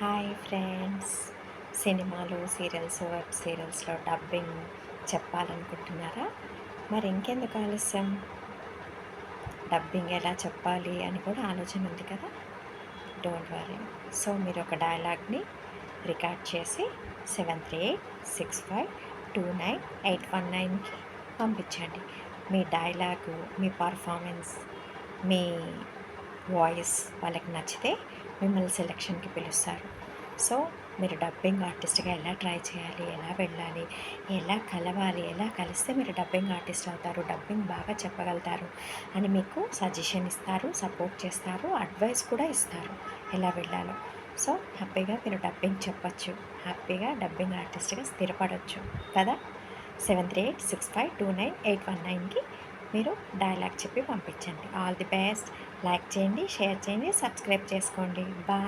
Hi friends. సినిమాలు, serials, web సీరియల్స్‌లో dubbing చెప్పాలనుకుంటున్నారా? మరి ఇంకెందుకు ఆలస్యం? డబ్బింగ్ ఎలా చెప్పాలి అని కూడా ఆలోచన ఉంది కదా! Don't worry. సో, మీరు ఒక డైలాగ్‌ని రికార్డ్ చేసి 736529819819కి పంపించండి. మీ డైలాగు, మీ పర్ఫార్మెన్స్, మీ వాయిస్ వాళ్ళకి నచ్చితే మిమ్మల్ని సెలక్షన్‌కి పిలుస్తారు. సో, మీరు డబ్బింగ్ ఆర్టిస్ట్‌గా ఎలా ట్రై చేయాలి, ఎలా వెళ్ళాలి, ఎలా కలవాలి, ఎలా కలిస్తే మీరు డబ్బింగ్ ఆర్టిస్ట్ అవుతారు, డబ్బింగ్ బాగా చెప్పగలుగుతారు అని మీకు సజెషన్ ఇస్తారు, సపోర్ట్ చేస్తారు, అడ్వైస్ కూడా ఇస్తారు ఎలా వెళ్ళాలో. సో, హ్యాపీగా మీరు డబ్బింగ్ చెప్పొచ్చు. హ్యాపీగా డబ్బింగ్ ఆర్టిస్ట్‌గా స్థిరపడొచ్చు కదా! 7365298119కి మీరు డైలాగ్ చెప్పి పంపించండి. All the best. లైక్ చేయండి, షేర్ చేయండి, సబ్స్క్రైబ్ చేసుకోండి. బాయ్.